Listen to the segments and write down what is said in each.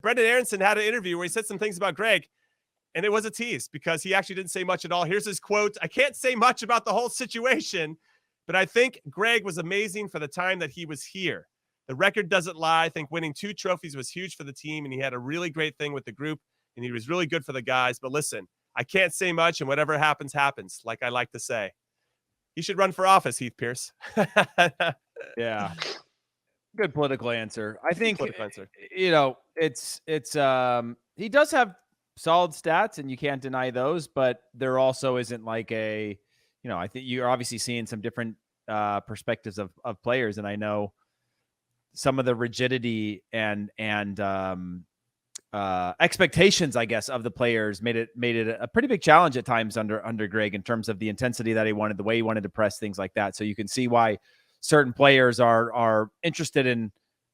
Brenden Aaronson had an interview where he said some things about Gregg, and it was a tease because he actually didn't say much at all. Here's his quote. I can't say much about the whole situation, but I think Gregg was amazing for the time that he was here. The record doesn't lie. I think winning 2 trophies was huge for the team, and he had a really great thing with the group, and he was really good for the guys. But listen, I can't say much, and whatever happens, happens, like I like to say. He should run for office, Heath Pierce. Yeah. Good political answer. I think, answer. it's he does have solid stats, and you can't deny those, but there also isn't like I think you're obviously seeing some different perspectives of players. And I know some of the rigidity and expectations, I guess, of the players made it a pretty big challenge at times under Gregg in terms of the intensity that he wanted, the way he wanted to press, things like that. So you can see why certain players are interested in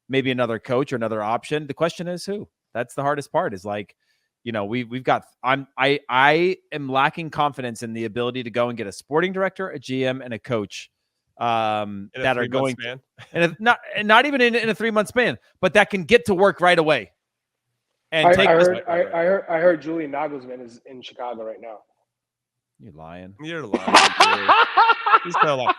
maybe another coach or another option. The question is who. That's the hardest part. Is like, we've got. I am lacking confidence in the ability to go and get a sporting director, a GM, and a coach that are going span. And not even in a 3-month span, but that can get to work right away. And I heard Julian Nagelsmann is in Chicago right now. You're lying. He's still lying.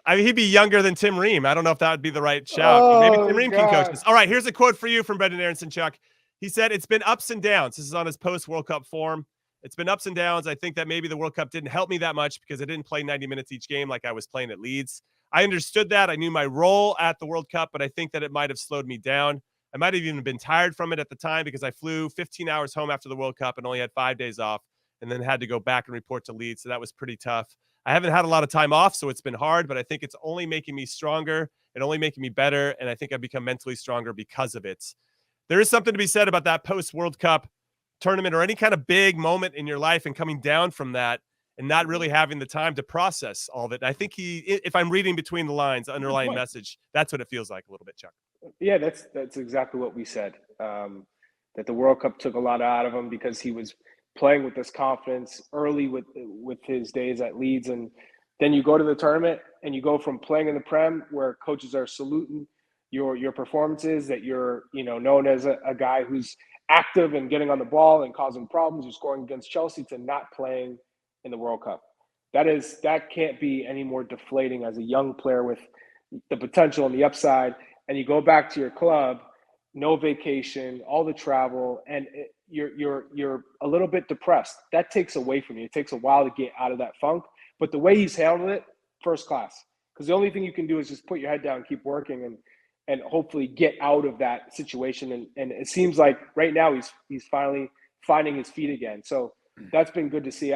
I mean, he'd be younger than Tim Ream. I don't know if that would be the right shout. Maybe Tim Ream can coach this. All right, here's a quote for you from Brenden Aaronson, Chuck. He said, it's been ups and downs. This is on his post-World Cup form. It's been ups and downs. I think that maybe the World Cup didn't help me that much because I didn't play 90 minutes each game like I was playing at Leeds. I understood that. I knew my role at the World Cup, but I think that it might have slowed me down. I might have even been tired from it at the time because I flew 15 hours home after the World Cup and only had 5 days off and then had to go back and report to Leeds. So that was pretty tough. I haven't had a lot of time off, so it's been hard, but I think it's only making me stronger and only making me better, and I think I've become mentally stronger because of it. There is something to be said about that post-World Cup tournament or any kind of big moment in your life and coming down from that and not really having the time to process all of it. And I think if I'm reading between the lines, the underlying message, that's what it feels like a little bit, Chuck. Yeah, that's exactly what we said. That the World Cup took a lot out of him because he was playing with this confidence early with his days at Leeds, and then you go to the tournament and you go from playing in the Prem where coaches are saluting your performances, that you're known as a guy who's active and getting on the ball and causing problems, you're scoring against Chelsea, to not playing in the World Cup. That can't be any more deflating as a young player with the potential and the upside. And you go back to your club, no vacation, all the travel, and you're a little bit depressed. That takes away from you. It takes a while to get out of that funk. But the way he's handled it, first class. Because the only thing you can do is just put your head down, keep working, and hopefully get out of that situation. And it seems like right now he's finally finding his feet again. So that's been good to see.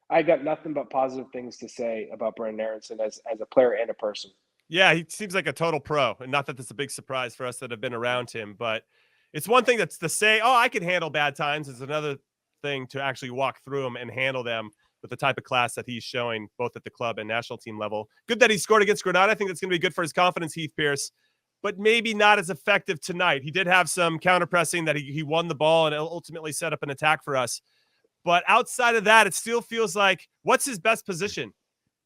I got nothing but positive things to say about Brenden Aaronson as a player and a person. Yeah, he seems like a total pro, and not that that's a big surprise for us that have been around him, but it's one thing that's to say, oh, I can handle bad times. It's another thing to actually walk through them and handle them with the type of class that he's showing both at the club and national team level. Good that he scored against Granada. I think that's going to be good for his confidence, Heath Pierce, but maybe not as effective tonight. He did have some counter pressing that he won the ball and ultimately set up an attack for us. But outside of that, it still feels like, what's his best position?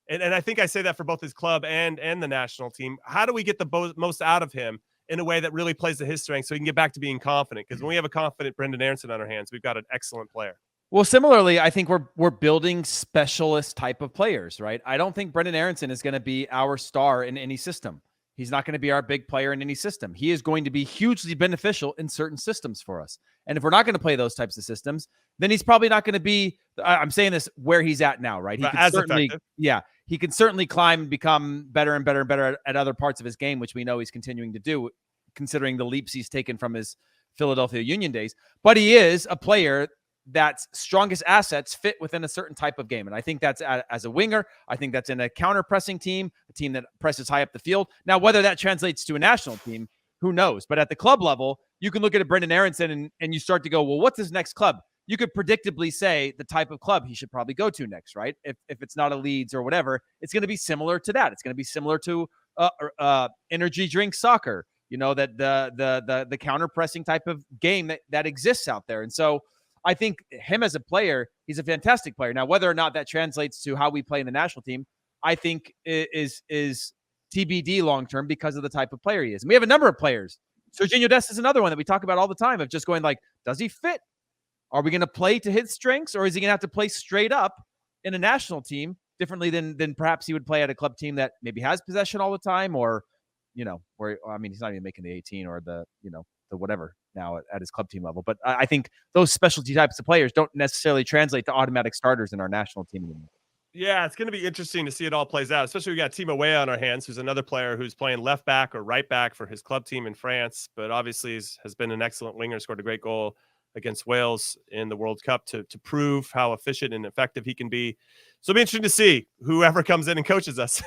And I think I say that for both his club and the national team. How do we get the most out of him in a way that really plays to his strength so he can get back to being confident? Because when we have a confident Brenden Aaronson on our hands, we've got an excellent player. Well, similarly, I think we're building specialist type of players, right? I don't think Brenden Aaronson is going to be our star in any system. He's not going to be our big player in any system. He is going to be hugely beneficial in certain systems for us. And if we're not going to play those types of systems, then he's probably not going to be, I'm saying this where he's at now, right? He can certainly, he can certainly climb and become better and better and better at other parts of his game, which we know he's continuing to do, considering the leaps he's taken from his Philadelphia Union days. But he is a player that's strongest assets fit within a certain type of game. And I think that's as a winger. I think that's in a counter-pressing team, a team that presses high up the field. Now, whether that translates to a national team, who knows? But at the club level, you can look at a Brenden Aaronson and you start to go, well, what's his next club? You could predictably say the type of club he should probably go to next, right? If it's not a Leeds or whatever, it's going to be similar to that. It's going to be similar to energy drink soccer, that the counter-pressing type of game that exists out there. And so I think him as a player, he's a fantastic player. Now, whether or not that translates to how we play in the national team, I think is TBD long-term because of the type of player he is. And we have a number of players Serginho Dest is another one that we talk about all the time of just going like, does he fit? Are we going to play to his strengths, or is he going to have to play straight up in a national team differently than perhaps he would play at a club team that maybe has possession all the time, or, where, I mean, he's not even making the 18 or the whatever now at his club team level. But I think those specialty types of players don't necessarily translate to automatic starters in our national team anymore. Yeah, it's going to be interesting to see it all plays out, especially we got Timo Weah on our hands, who's another player who's playing left back or right back for his club team in France, but obviously has been an excellent winger, scored a great goal against Wales in the World Cup to prove how efficient and effective he can be. So it'll be interesting to see whoever comes in and coaches us.